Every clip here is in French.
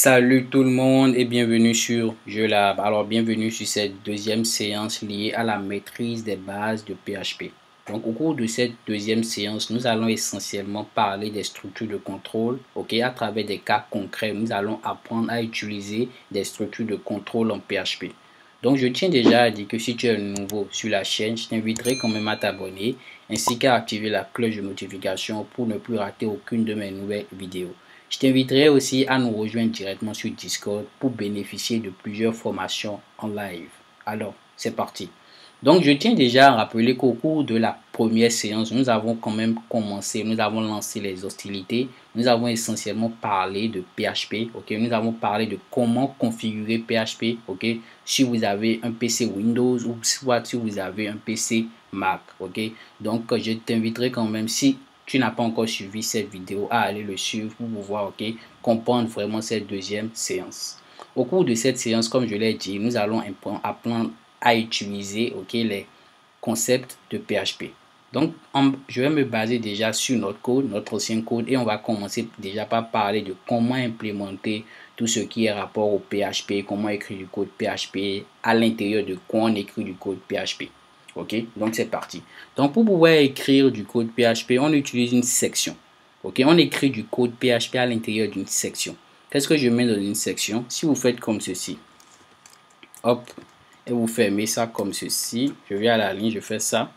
Salut tout le monde et bienvenue sur JeuxLab. Alors bienvenue sur cette deuxième séance liée à la maîtrise des bases de PHP. Donc au cours de cette deuxième séance, nous allons essentiellement parler des structures de contrôle. À travers des cas concrets, nous allons apprendre à utiliser des structures de contrôle en PHP. Donc je tiens déjà à dire que si tu es nouveau sur la chaîne, je t'inviterai quand même à t'abonner ainsi qu'à activer la cloche de notification pour ne plus rater aucune de mes nouvelles vidéos. Je t'inviterai aussi à nous rejoindre directement sur Discord pour bénéficier de plusieurs formations en live. Alors, c'est parti. Donc, je tiens déjà à rappeler qu'au cours de la première séance, nous avons quand même commencé, nous avons lancé les hostilités. Nous avons essentiellement parlé de PHP, Nous avons parlé de comment configurer PHP, Si vous avez un PC Windows ou soit si vous avez un PC Mac, Donc, je t'inviterai quand même, si tu n'as pas encore suivi cette vidéo, à aller le suivre pour pouvoir comprendre vraiment cette deuxième séance. Au cours de cette séance, comme je l'ai dit, nous allons apprendre à utiliser les concepts de PHP. Donc, je vais me baser déjà sur notre code, notre ancien code, et on va commencer déjà par parler de comment implémenter tout ce qui est rapport au PHP, comment écrire du code PHP, à l'intérieur de quoi on écrit du code PHP. Donc c'est parti. Donc pour pouvoir écrire du code PHP, on utilise une section. On écrit du code PHP à l'intérieur d'une section. Qu'est-ce que je mets dans une section? Si vous faites comme ceci, hop, et vous fermez ça comme ceci, je viens à la ligne, je fais ça.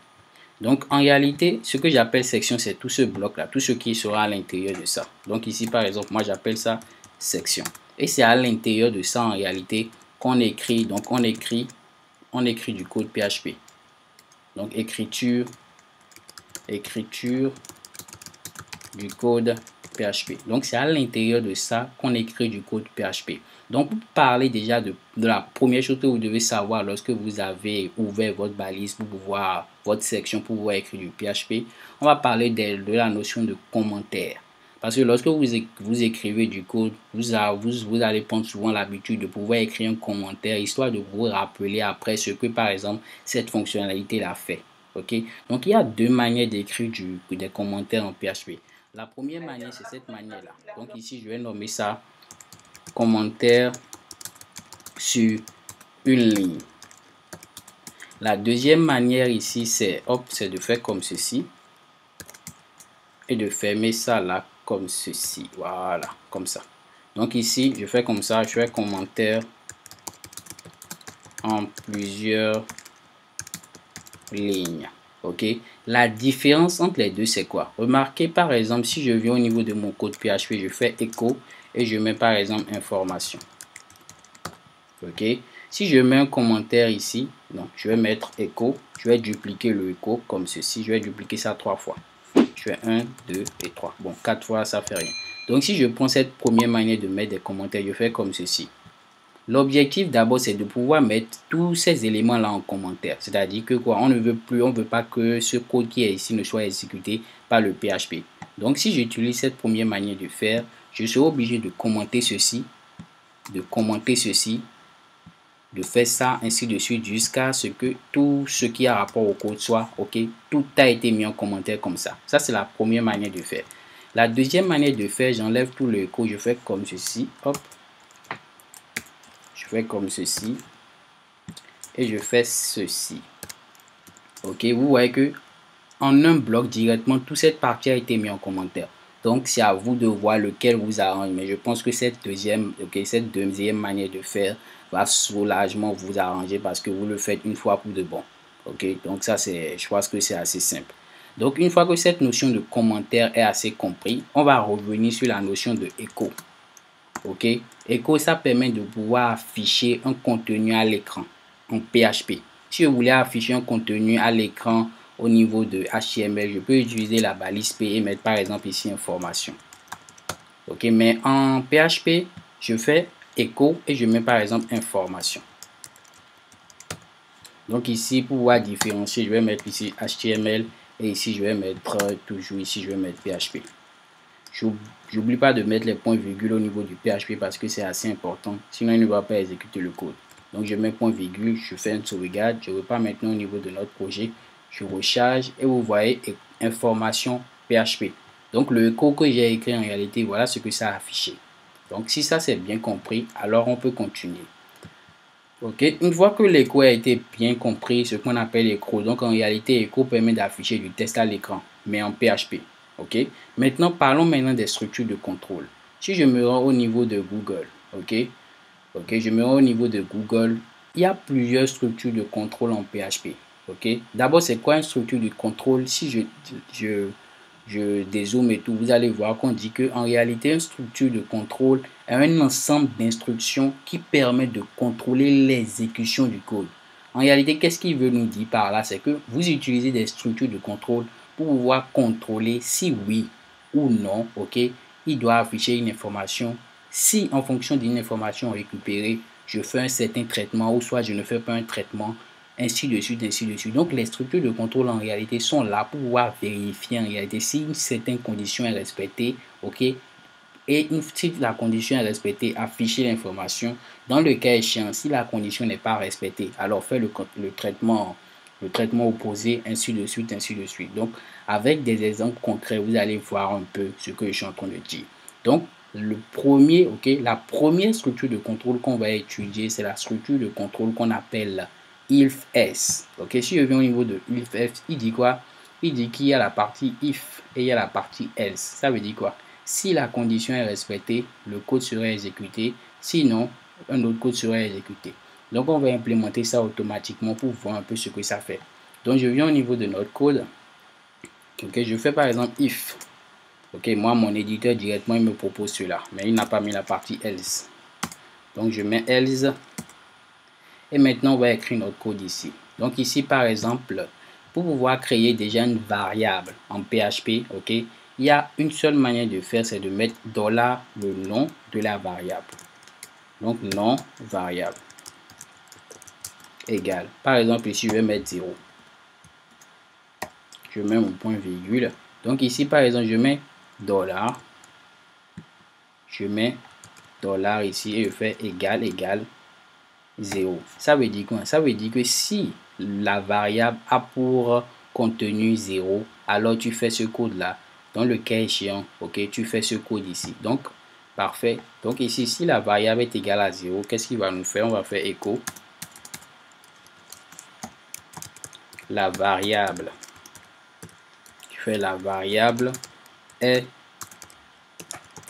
Donc en réalité, ce que j'appelle section, c'est tout ce bloc-là, tout ce qui sera à l'intérieur de ça. Donc ici, par exemple, moi j'appelle ça section. Et c'est à l'intérieur de ça, en réalité, qu'on écrit. Donc on écrit du code PHP. Donc écriture du code PHP. Donc c'est à l'intérieur de ça qu'on écrit du code PHP. Donc pour parler déjà de la première chose que vous devez savoir lorsque vous avez ouvert votre balise pour pouvoir, votre section pour pouvoir écrire du PHP, on va parler de la notion de commentaire. Parce que lorsque vous écrivez du code, vous allez prendre souvent l'habitude de pouvoir écrire un commentaire, histoire de vous rappeler après ce que, par exemple, cette fonctionnalité l'a fait. Donc, il y a deux manières d'écrire des commentaires en PHP. La première manière, c'est cette manière-là. Donc, ici, je vais nommer ça commentaire sur une ligne. La deuxième manière ici, c'est de faire comme ceci et de fermer ça là comme ceci. Voilà, comme ça. Donc ici, je fais comme ça, je fais commentaire en plusieurs lignes. La différence entre les deux, c'est quoi? Remarquez par exemple, si je viens au niveau de mon code PHP, je fais écho et je mets par exemple information. Si je mets un commentaire ici, donc je vais mettre écho, je vais dupliquer le écho comme ceci, je vais dupliquer ça 3 fois. Je fais 1, 2 et 3. Bon, 4 fois, ça fait rien. Donc, si je prends cette première manière de mettre des commentaires, je fais comme ceci. L'objectif d'abord, c'est de pouvoir mettre tous ces éléments-là en commentaire. C'est-à-dire que quoi, on ne veut pas que ce code qui est ici ne soit exécuté par le PHP. Donc, si j'utilise cette première manière de faire, je serai obligé de commenter ceci, de faire ça, ainsi de suite, jusqu'à ce que tout ce qui a rapport au code soit tout a été mis en commentaire comme ça. Ça, c'est la première manière de faire. La deuxième manière de faire, j'enlève tout le code, je fais comme ceci, hop. Je fais comme ceci. Et je fais ceci. Vous voyez que en un bloc directement, toute cette partie a été mise en commentaire. Donc, c'est à vous de voir lequel vous arrange. Mais je pense que cette deuxième manière de faire va soulagement vous arranger parce que vous le faites une fois pour de bon. Donc ça, je pense que c'est assez simple. Donc, une fois que cette notion de commentaire est assez compris, on va revenir sur la notion de écho. Écho, ça permet de pouvoir afficher un contenu à l'écran en PHP. Si je voulais afficher un contenu à l'écran au niveau de HTML, je peux utiliser la balise P et mettre par exemple ici information. Mais en PHP, je fais écho et je mets par exemple information. Donc ici, pour pouvoir différencier, je vais mettre ici HTML et ici je vais mettre toujours ici, je vais mettre PHP. J'oublie pas de mettre les points virgule au niveau du PHP parce que c'est assez important, sinon il ne va pas exécuter le code. Donc je mets point virgule, je fais une sauvegarde, je repars maintenant au niveau de notre projet, je recharge et vous voyez information PHP. Donc le code que j'ai écrit en réalité, voilà ce que ça a affiché. Donc, si ça c'est bien compris, alors on peut continuer. Ok, une fois que l'écho a été bien compris, ce qu'on appelle écho, donc en réalité, écho permet d'afficher du texte à l'écran, mais en PHP. Ok, maintenant parlons maintenant des structures de contrôle. Si je me rends au niveau de Google, je me rends au niveau de Google, il y a plusieurs structures de contrôle en PHP. Ok, d'abord, c'est quoi une structure de contrôle? Si je dézoome et tout, vous allez voir qu'on dit qu'en réalité, une structure de contrôle est un ensemble d'instructions qui permet de contrôler l'exécution du code. En réalité, qu'est-ce qu'il veut nous dire par là? C'est que vous utilisez des structures de contrôle pour pouvoir contrôler si oui ou non, ok, il doit afficher une information. Si en fonction d'une information récupérée, je fais un certain traitement ou soit je ne fais pas un traitement, ainsi de suite, ainsi de suite. Donc, les structures de contrôle en réalité sont là pour pouvoir vérifier en réalité si une certaine condition est respectée, ok, et si la condition est respectée, afficher l'information. Dans le cas échéant, si la condition n'est pas respectée, alors faire le traitement opposé, ainsi de suite, ainsi de suite. Donc, avec des exemples concrets, vous allez voir un peu ce que je suis en train de dire. Donc, la première structure de contrôle qu'on va étudier, c'est la structure de contrôle qu'on appelle if-else. Ok, si je viens au niveau de if-else, il dit quoi? Il dit qu'il y a la partie if et il y a la partie else. Ça veut dire quoi? Si la condition est respectée, le code serait exécuté. Sinon, un autre code serait exécuté. Donc, on va implémenter ça automatiquement pour voir un peu ce que ça fait. Donc, je viens au niveau de notre code. Ok, je fais par exemple if. Ok, moi, mon éditeur directement, il me propose cela. Mais il n'a pas mis la partie else. Donc, je mets else. Et maintenant, on va écrire notre code ici. Donc, ici, par exemple, pour pouvoir créer déjà une variable en PHP, ok, il y a une seule manière de faire, c'est de mettre $ le nom de la variable. Donc, nom variable égale. Par exemple, ici, je vais mettre 0. Je mets mon point virgule. Donc, ici, par exemple, je mets $. Je mets $ ici et je fais égal, 0. Ça veut dire quoi? Ça veut dire que si la variable a pour contenu 0, alors tu fais ce code-là. Dans le cas échéant, ok, tu fais ce code ici. Donc, parfait. Donc ici, si la variable est égale à 0, qu'est-ce qu'il va nous faire? On va faire écho. La variable. Tu fais la variable est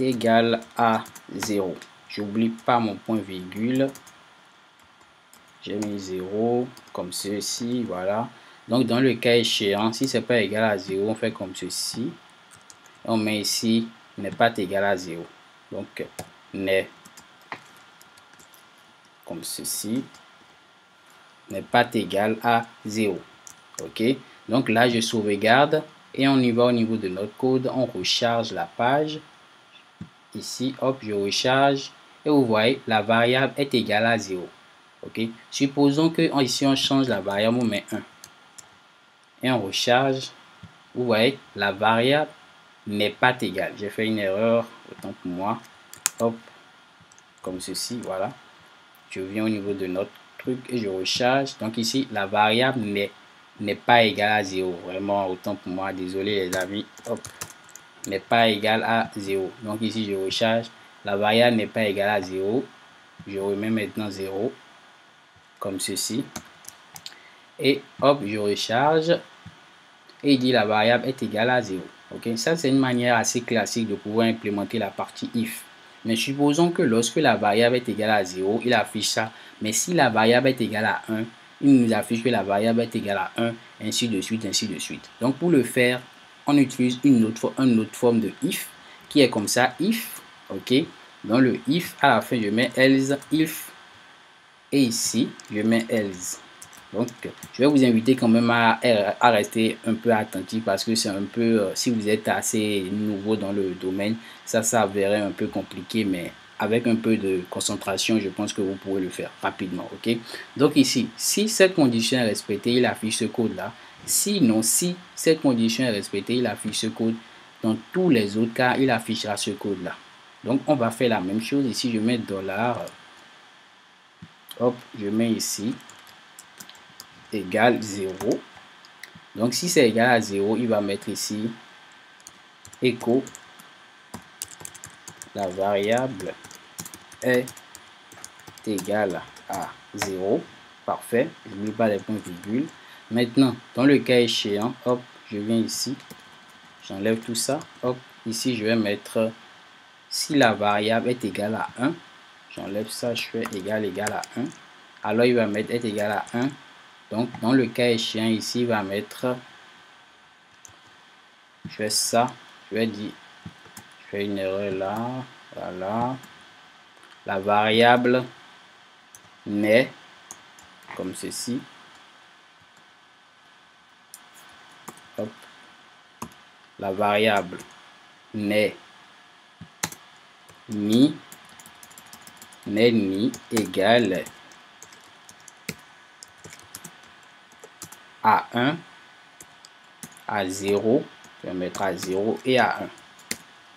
égale à 0. J'oublie pas mon point virgule. J'ai mis 0 comme ceci, voilà. Donc, dans le cas échéant, si c'est pas égal à 0, on fait comme ceci. On met ici, n'est pas égal à 0. Donc, n'est comme ceci, n'est pas égal à 0. OK? Donc, là, je sauvegarde et on y va au niveau de notre code. On recharge la page. Ici, hop, je recharge. Et vous voyez, la variable est égale à 0. Ok, supposons que ici on change la variable, on met 1 et on recharge. Vous voyez, la variable n'est pas égale. J'ai fait une erreur, autant pour moi. Hop, comme ceci, voilà. Je viens au niveau de notre truc et je recharge. Donc ici, la variable n'est pas égale à 0. Vraiment, autant pour moi, désolé les amis. Hop, n'est pas égale à 0. Donc ici, je recharge. La variable n'est pas égale à 0. Je remets maintenant 0. Comme ceci. Et hop, je recharge. Et il dit la variable est égale à 0. Ok, ça c'est une manière assez classique de pouvoir implémenter la partie if. Mais supposons que lorsque la variable est égale à 0, il affiche ça. Mais si la variable est égale à 1, il nous affiche que la variable est égale à 1, ainsi de suite, ainsi de suite. Donc pour le faire, on utilise une autre forme de if qui est comme ça, if. Ok, dans le if, à la fin je mets else, if. Et ici, je mets else. Donc, je vais vous inviter quand même à rester un peu attentif parce que c'est un peu, si vous êtes assez nouveau dans le domaine, ça s'avérait un peu compliqué, mais avec un peu de concentration, je pense que vous pourrez le faire rapidement. Ok. Donc ici, si cette condition est respectée, il affiche ce code-là. Sinon, si cette condition est respectée, il affiche ce code. Dans tous les autres cas, il affichera ce code-là. Donc, on va faire la même chose. Ici, je mets $. Hop, je mets ici égale 0. Donc, si c'est égal à 0, il va mettre ici écho la variable est égal à 0. Parfait. Je n'oublie pas les points virgule. Maintenant, dans le cas échéant, hop, je viens ici. J'enlève tout ça. Hop, ici, je vais mettre si la variable est égale à 1. J'enlève ça, je fais égal à 1. Alors, il va mettre est égal à 1. Donc, dans le cas échéant, ici, il va mettre, je fais ça, je vais dire, je fais une erreur là, voilà. La variable n'est comme ceci. Hop. La variable n'est ni égal à 1, à 0, je vais mettre à 0 et à 1.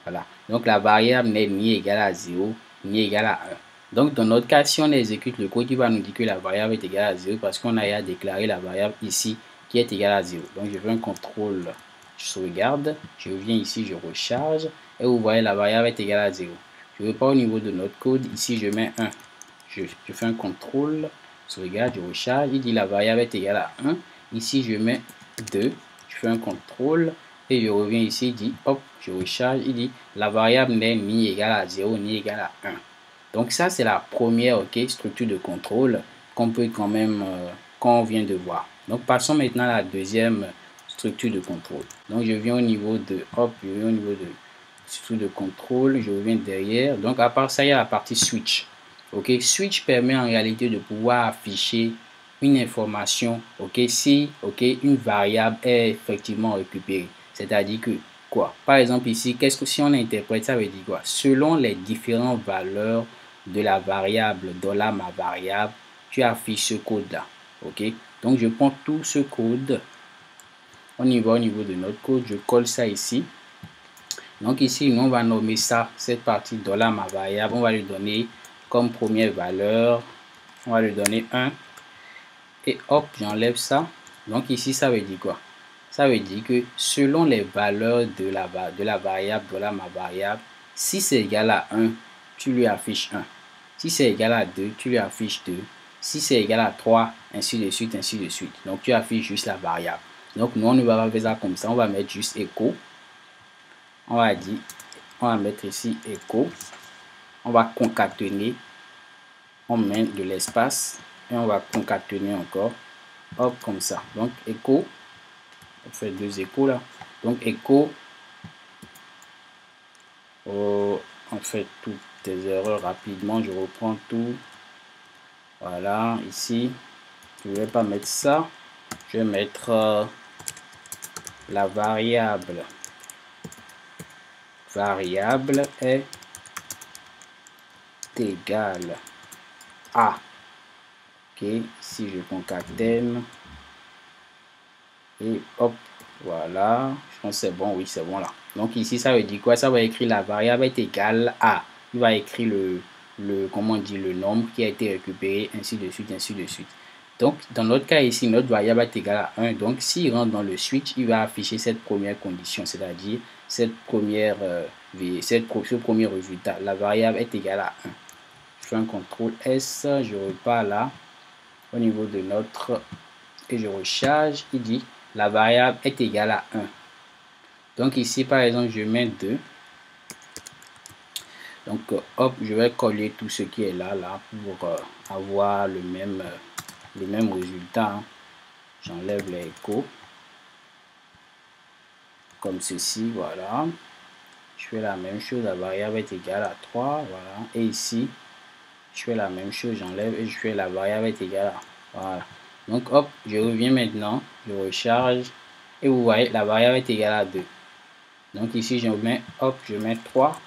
Voilà. Donc la variable n'est ni égale à 0, ni égale à 1. Donc dans notre cas, si on exécute le code, il va nous dire que la variable est égale à 0 parce qu'on a déclaré la variable ici qui est égale à 0. Donc je fais un contrôle, je sauvegarde, je viens ici, je recharge et vous voyez la variable est égale à 0. Je repars au niveau de notre code, ici je mets 1. Je fais un contrôle, sauvegarde, je recharge, il dit la variable est égale à 1. Ici je mets 2, je fais un contrôle et je reviens ici, il dit hop, je recharge, il dit la variable n'est ni égale à 0 ni égale à 1. Donc ça c'est la première structure de contrôle qu'on peut quand même, qu'on vient de voir. Donc passons maintenant à la deuxième structure de contrôle. Donc je viens au niveau de, hop, je viens au niveau de structure de contrôle, je reviens derrière. Donc à part ça, il y a la partie switch. Switch permet en réalité de pouvoir afficher une information, si une variable est effectivement récupérée. C'est-à-dire que quoi? Par exemple ici, qu'est-ce que si on interprète, ça veut dire quoi? Selon les différentes valeurs de la variable $ma variable, tu affiches ce code-là. Donc je prends tout ce code. On y va au niveau de notre code, je colle ça ici. Donc ici, nous on va nommer ça, cette partie $ma variable, on va lui donner comme première valeur, on va lui donner 1. Et hop, j'enlève ça. Donc ici, ça veut dire quoi? Ça veut dire que selon les valeurs de la variable $ma variable, si c'est égal à 1, tu lui affiches 1. Si c'est égal à 2, tu lui affiches 2. Si c'est égal à 3, ainsi de suite, ainsi de suite. Donc tu affiches juste la variable. Donc nous, on ne va pas faire ça comme ça. On va mettre juste écho. On va dire, on va mettre ici écho. On va concaténer. On met de l'espace. Et on va concaténer encore. Hop, comme ça. Donc écho. On fait deux échos là. Donc écho. On fait toutes les erreurs rapidement. Je reprends tout. Voilà, ici. Je ne vais pas mettre ça. Je vais mettre la variable. Variable est égale à. Si je concatène. Et hop, voilà. Je pense que c'est bon, oui, c'est bon là. Donc ici, ça veut dire quoi? Ça va écrire la variable est égale à. Il va écrire comment on dit, le nombre qui a été récupéré, ainsi de suite, ainsi de suite. Donc, dans notre cas ici, notre variable est égale à 1. Donc, s'il rentre dans le switch, il va afficher cette première condition, c'est-à-dire ce premier résultat. La variable est égale à 1. Je fais un contrôle S, je repars là, au niveau de notre, et je recharge, il dit la variable est égale à 1. Donc ici, par exemple, je mets 2. Donc, hop, je vais coller tout ce qui est là pour avoir le même résultat. J'enlève les échos. Comme ceci, voilà. Je fais la même chose, la variable est égale à 3, voilà. Et ici, je fais la même chose, j'enlève et je fais la variable est égale à, voilà. Donc, hop, je reviens maintenant, je recharge. Et vous voyez, la variable est égale à 2. Donc ici, je mets, hop, je mets 3.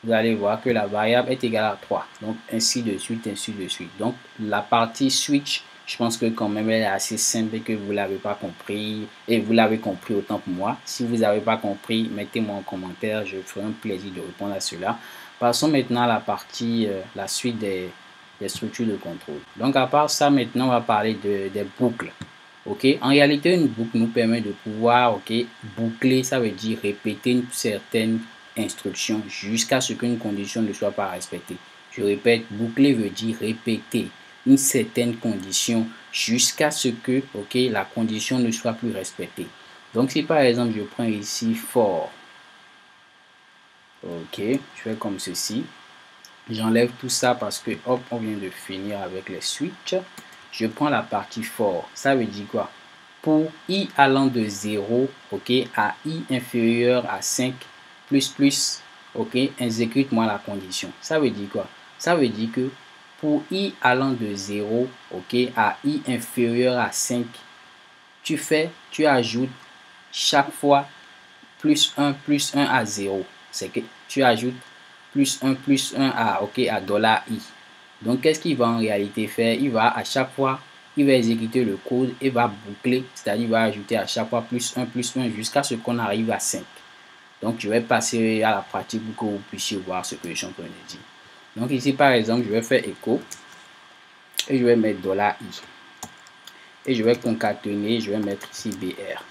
Vous allez voir que la variable est égale à 3. Donc, ainsi de suite, ainsi de suite. Donc, la partie switch, je pense que quand même, elle est assez simple et que vous ne l'avez pas compris. Et vous l'avez compris autant que moi. Si vous n'avez pas compris, mettez-moi en commentaire. Je ferai un plaisir de répondre à cela. Passons maintenant à la partie, la suite des structures de contrôle. Donc, à part ça, maintenant, on va parler des boucles. En réalité, une boucle nous permet de pouvoir boucler, ça veut dire répéter une certaine instruction jusqu'à ce qu'une condition ne soit pas respectée. Je répète, boucler veut dire répéter une certaine condition jusqu'à ce que, ok, la condition ne soit plus respectée. Donc, si par exemple, je prends ici for, ok, je fais comme ceci. J'enlève tout ça parce que, hop, on vient de finir avec les switches. Je prends la partie for. Ça veut dire quoi? Pour i allant de 0, ok, à i inférieur à 5, plus, ok, exécute-moi la condition. Ça veut dire quoi? Ça veut dire que pour i allant de 0, ok, à i inférieur à 5, tu ajoutes chaque fois plus 1 à 0. C'est que tu ajoutes plus 1 à, ok, à $i. Donc, qu'est-ce qu'il va en réalité faire? Il va à chaque fois, il va exécuter le code et va boucler, c'est-à-dire il va ajouter à chaque fois plus 1 jusqu'à ce qu'on arrive à 5. Donc, je vais passer à la pratique pour que vous puissiez voir ce que je suis en train de dire. Donc, ici, par exemple, je vais faire echo et je vais mettre $i. Et je vais concaténer, je vais mettre ici BR.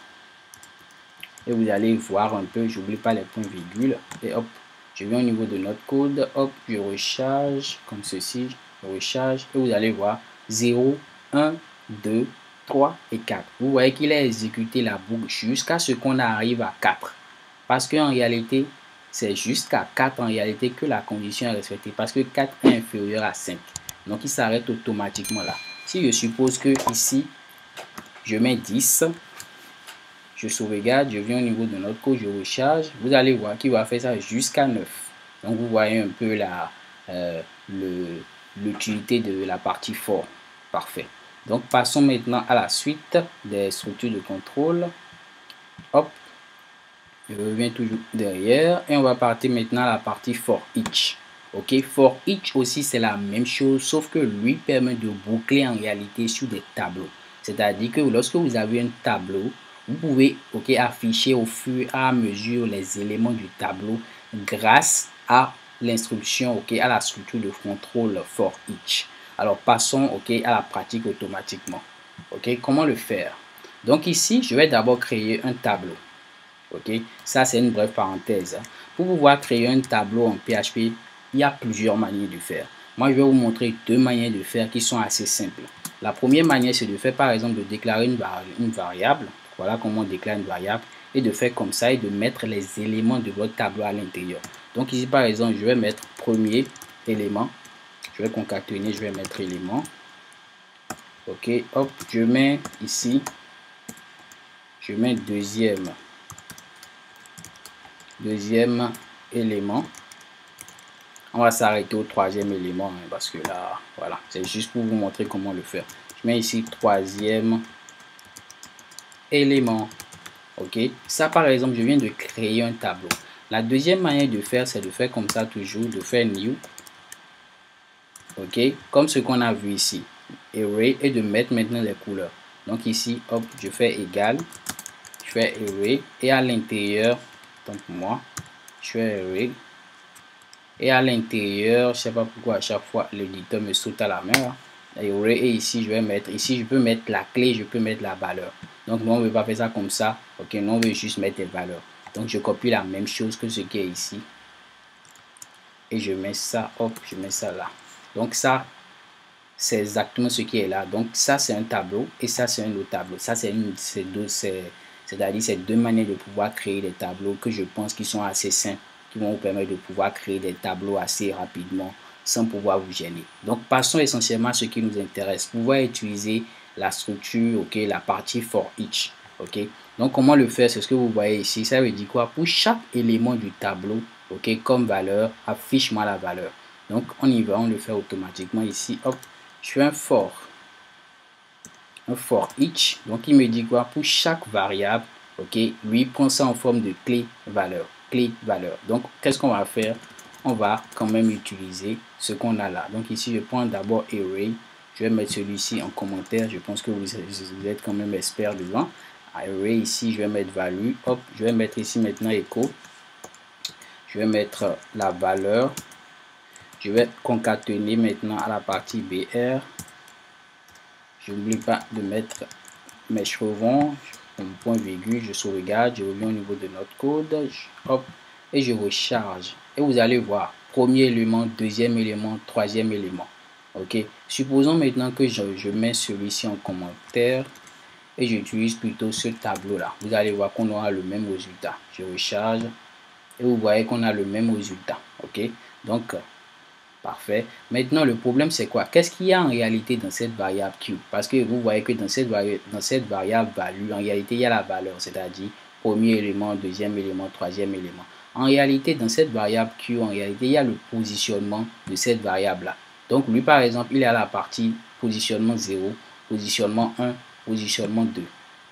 Et vous allez voir un peu, j'oublie pas les points virgules. Et hop, je viens au niveau de notre code, hop, je recharge comme ceci, je recharge et vous allez voir 0, 1, 2, 3 et 4. Vous voyez qu'il a exécuté la boucle jusqu'à ce qu'on arrive à 4. Parce qu'en réalité, c'est jusqu'à 4 en réalité que la condition est respectée. Parce que 4 est inférieur à 5. Donc, il s'arrête automatiquement là. Si je suppose que ici, je mets 10, je sauvegarde, je viens au niveau de notre code, je recharge. Vous allez voir qu'il va faire ça jusqu'à 9. Donc, vous voyez un peu l'utilité de la partie for. Parfait. Donc, passons maintenant à la suite des structures de contrôle. Hop. Je reviens toujours derrière et on va partir maintenant à la partie for each. Ok, for each aussi c'est la même chose, sauf que lui permet de boucler en réalité sur des tableaux. C'est-à-dire que lorsque vous avez un tableau, vous pouvez afficher au fur et à mesure les éléments du tableau grâce à l'instruction, à la structure de contrôle for each. Alors passons à la pratique automatiquement. Comment le faire? Donc ici, je vais d'abord créer un tableau. Ça c'est une brève parenthèse. Pour pouvoir créer un tableau en PHP, il y a plusieurs manières de faire. Moi, je vais vous montrer deux manières de faire qui sont assez simples. La première manière, c'est de faire par exemple de déclarer une variable. Voilà comment on déclare une variable. Et de faire comme ça et de mettre les éléments de votre tableau à l'intérieur. Donc ici, par exemple, je vais mettre premier élément. Je vais concaténer, je vais mettre élément. Ok, hop, je mets ici. Je mets deuxième élément. On va s'arrêter au troisième élément parce que là, voilà, c'est juste pour vous montrer comment le faire. Je mets ici troisième élément. Ok, ça par exemple, je viens de créer un tableau. La deuxième manière de faire, c'est de faire comme ça toujours, de faire new. Ok, comme ce qu'on a vu ici, array, et de mettre maintenant les couleurs. Donc ici, hop, je fais égal, je fais array, et à l'intérieur, donc moi, je fais array. Et à l'intérieur, je sais pas pourquoi à chaque fois l'éditeur me saute à la main. Et ici, je vais mettre, ici, je peux mettre la clé, je peux mettre la valeur. Donc, nous, on ne veut pas faire ça comme ça. Ok, nous, on veut juste mettre les valeurs. Donc, je copie la même chose que ce qui est ici. Et je mets ça, hop, je mets ça là. Donc, ça, c'est exactement ce qui est là. Donc, ça, c'est un tableau et ça, c'est un autre tableau. Ça, c'est-à-dire, c'est deux manières de pouvoir créer des tableaux que je pense qui sont assez simples, qui vont vous permettre de pouvoir créer des tableaux assez rapidement sans pouvoir vous gêner. Donc, passons essentiellement à ce qui nous intéresse. Pouvoir utiliser la structure, la partie for each. Donc, comment le faire? C'est ce que vous voyez ici. Ça veut dire quoi? Pour chaque élément du tableau, comme valeur, affiche-moi la valeur. Donc, on y va, on le fait automatiquement ici. Hop, je fais un for each. Donc, il me dit quoi? Pour chaque variable, lui prend ça en forme de clé valeur. Donc, qu'est-ce qu'on va faire? On va quand même utiliser ce qu'on a là. Donc, ici, je prends d'abord array. Je vais mettre celui-ci en commentaire. Je pense que vous êtes quand même expert dedans. Array, ici, je vais mettre value. Hop, je vais mettre ici maintenant echo. Je vais mettre la valeur. Je vais concaténer maintenant à la partie BR. Je n'oublie pas de mettre mes chevrons, mon point virgule, je sauvegarde, je reviens au niveau de notre code, hop, et je recharge. Et vous allez voir, premier élément, deuxième élément, troisième élément. Ok. Supposons maintenant que je mets celui-ci en commentaire et j'utilise plutôt ce tableau-là. Vous allez voir qu'on aura le même résultat. Je recharge et vous voyez qu'on a le même résultat. Ok. Donc, parfait. Maintenant, le problème, c'est quoi? Qu'est-ce qu'il y a en réalité dans cette variable Q? Parce que vous voyez que dans cette variable value, en réalité, il y a la valeur, c'est-à-dire premier élément, deuxième élément, troisième élément. En réalité, dans cette variable Q, en réalité, il y a le positionnement de cette variable-là. Donc, lui, par exemple, il est à la partie positionnement 0, positionnement 1, positionnement 2.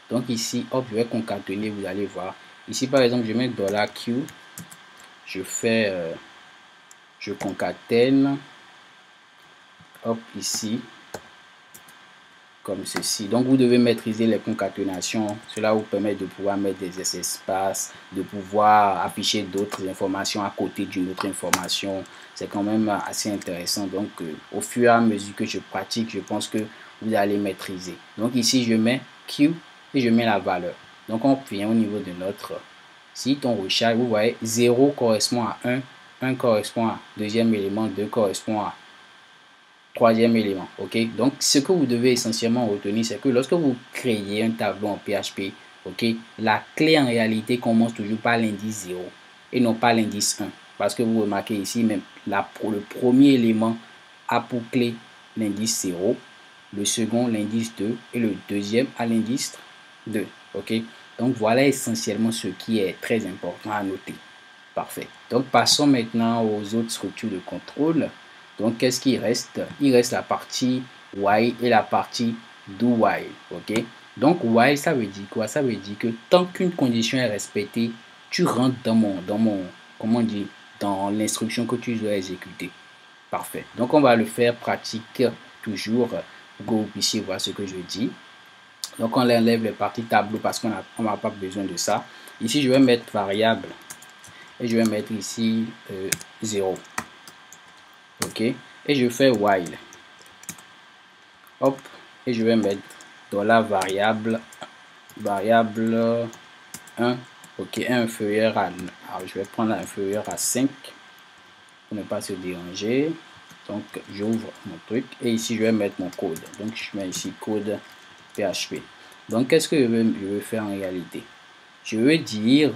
Donc, ici, hop, je vais concaténer, vous allez voir. Ici, par exemple, je mets $Q, je fais... je concatène, hop, ici, comme ceci. Donc, vous devez maîtriser les concaténations. Cela vous permet de pouvoir mettre des espaces, de pouvoir afficher d'autres informations à côté d'une autre information. C'est quand même assez intéressant. Donc, au fur et à mesure que je pratique, je pense que vous allez maîtriser. Donc, ici, je mets Q et je mets la valeur. Donc, on vient au niveau de notre site, on recharge. Vous voyez, 0 correspond à 1. 1 correspond à deuxième élément, 2 correspond à troisième élément. Ok, donc ce que vous devez essentiellement retenir, c'est que lorsque vous créez un tableau en PHP, ok, la clé en réalité commence toujours par l'indice 0 et non pas l'indice 1. Parce que vous remarquez ici, même le premier élément a pour clé l'indice 0, le second l'indice 2 et le deuxième à l'indice 2. Ok, donc voilà essentiellement ce qui est très important à noter. Parfait. Donc, passons maintenant aux autres structures de contrôle. Donc, qu'est-ce qui reste? Il reste la partie while et la partie do while. OK? Donc, while, ça veut dire quoi? Ça veut dire que tant qu'une condition est respectée, tu rentres comment dire, dans l'instruction que tu dois exécuter. Parfait. Donc, on va le faire pratique toujours pour que vous puissiez voir ce que je dis. Donc, on enlève les parties tableau parce qu'on n'a pas besoin de ça. Ici, je vais mettre variable. Et je vais mettre ici 0. Ok. Et je fais while. Hop. Et je vais mettre $variable 1. Ok. Inférieur à... Alors, je vais prendre inférieur à 5 pour ne pas se déranger. Donc, j'ouvre mon truc. Et ici, je vais mettre mon code. Donc, je mets ici code PHP. Donc, qu'est-ce que je veux faire en réalité? Je veux dire...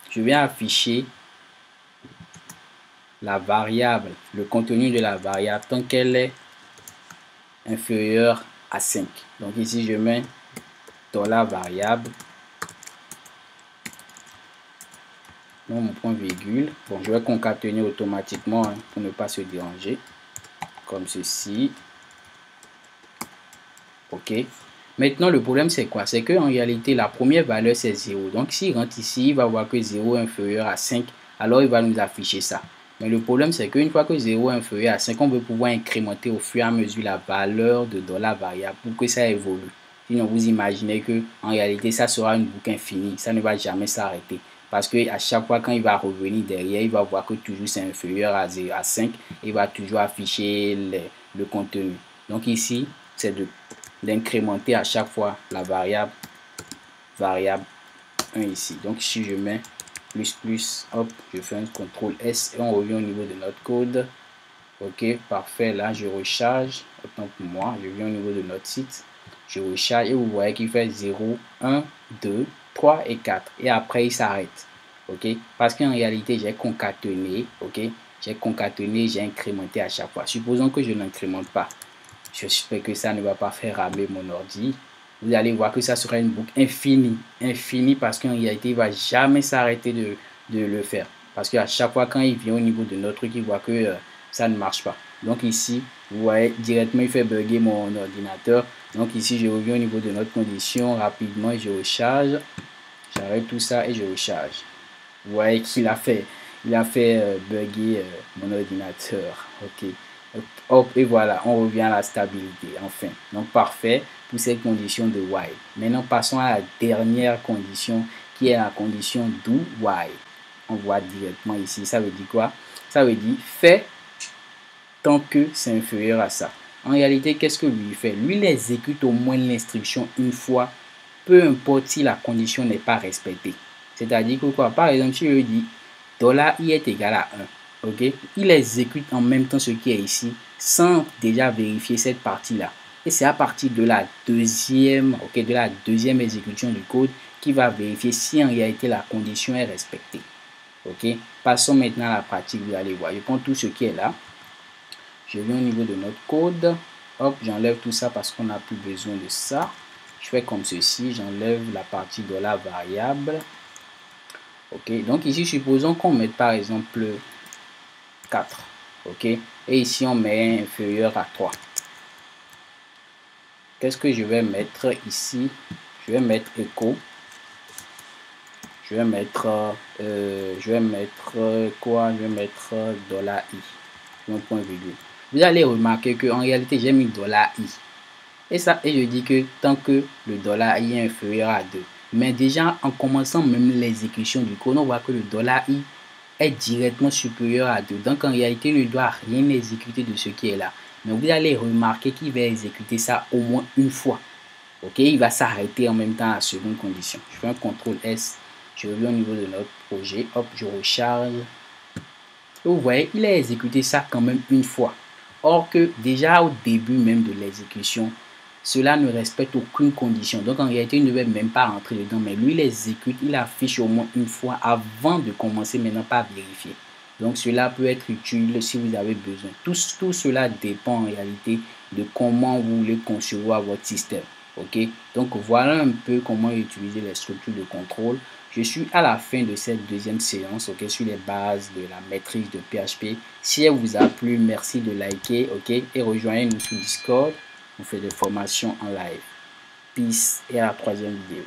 Je vais afficher la variable, le contenu de la variable tant qu'elle est inférieure à 5. Donc ici, je mets $variable. Donc mon point virgule. Bon, je vais concaténer automatiquement hein, pour ne pas se déranger. Comme ceci. OK. Maintenant, le problème, c'est quoi? C'est qu'en réalité, la première valeur, c'est 0. Donc, s'il rentre ici, il va voir que 0 est inférieur à 5. Alors, il va nous afficher ça. Mais le problème, c'est qu'une fois que 0 est inférieur à 5, on veut pouvoir incrémenter au fur et à mesure la valeur de $variable pour que ça évolue. Sinon, vous imaginez que en réalité, ça sera une boucle infinie. Ça ne va jamais s'arrêter. Parce qu'à chaque fois, quand il va revenir derrière, il va voir que toujours c'est inférieur à 5. Il va toujours afficher le contenu. Donc ici, c'est d'incrémenter à chaque fois la variable 1 ici. Donc si je mets plus, hop, je fais un CTRL S et on revient au niveau de notre code. Ok, parfait. Là, je recharge. Autant pour moi, je viens au niveau de notre site. Je recharge et vous voyez qu'il fait 0, 1, 2, 3 et 4. Et après, il s'arrête. Ok, parce qu'en réalité, j'ai concaténé. Ok, j'ai concaténé, j'ai incrémenté à chaque fois. Supposons que je n'incrémente pas. J'espère que ça ne va pas faire ramer mon ordi. Vous allez voir que ça sera une boucle infinie. Infinie parce qu'en réalité, il ne va jamais s'arrêter de le faire. Parce qu'à chaque fois, quand il vient au niveau de notre truc, il voit que ça ne marche pas. Donc ici, vous voyez, directement, il fait bugger mon ordinateur. Donc ici, je reviens au niveau de notre condition rapidement et je recharge. J'arrête tout ça et je recharge. Vous voyez qu'il a fait, bugger mon ordinateur. Ok. Hop, et voilà, on revient à la stabilité, enfin. Donc, parfait pour cette condition de while. Maintenant, passons à la dernière condition qui est la condition do while. On voit directement ici, ça veut dire quoi? Ça veut dire fait tant que c'est inférieur à ça. En réalité, qu'est-ce que lui fait? Lui, il exécute au moins l'instruction une fois, peu importe si la condition n'est pas respectée. C'est-à-dire que quoi? Par exemple, si je dis $i est égal à 1. ok, il exécute en même temps ce qui est ici sans déjà vérifier cette partie-là. Et c'est à partir de la deuxième, ok, de la deuxième exécution du code qui va vérifier si en réalité la condition est respectée. Ok, passons maintenant à la pratique. Vous allez voir, je prends tout ce qui est là. Je viens au niveau de notre code. Hop, j'enlève tout ça parce qu'on n'a plus besoin de ça. Je fais comme ceci, j'enlève la partie de la variable. Ok, donc ici, supposons qu'on mette par exemple 4. Ok, et ici, on met inférieur à 3. Qu'est-ce que je vais mettre ici? Je vais mettre echo. Je vais mettre quoi? Je vais mettre $i. Un point virgule. Vous allez remarquer qu'en réalité, j'ai mis $i. Et je dis que tant que le $i est inférieur à 2. Mais déjà, en commençant même l'exécution du code, on voit que le $i est directement supérieur à 2. Donc, en réalité, il ne doit rien exécuter de ce qui est là. Mais vous allez remarquer qu'il va exécuter ça au moins une fois. Ok, il va s'arrêter en même temps à la seconde condition. Je fais un CTRL S. Je reviens au niveau de notre projet. Hop, je recharge. Et vous voyez, il a exécuté ça quand même une fois. Or que déjà au début même de l'exécution, cela ne respecte aucune condition. Donc en réalité, il ne va même pas rentrer dedans. Mais lui, il exécute, il affiche au moins une fois avant de commencer maintenant par vérifier. Donc cela peut être utile si vous avez besoin. Tout cela dépend en réalité de comment vous voulez concevoir votre système. Ok, donc voilà un peu comment utiliser les structures de contrôle. Je suis à la fin de cette deuxième séance, ok, sur les bases de la maîtrise de PHP. Si elle vous a plu, merci de liker, ok, et rejoignez-nous sur Discord. On fait des formations en live. Peace et à la troisième vidéo.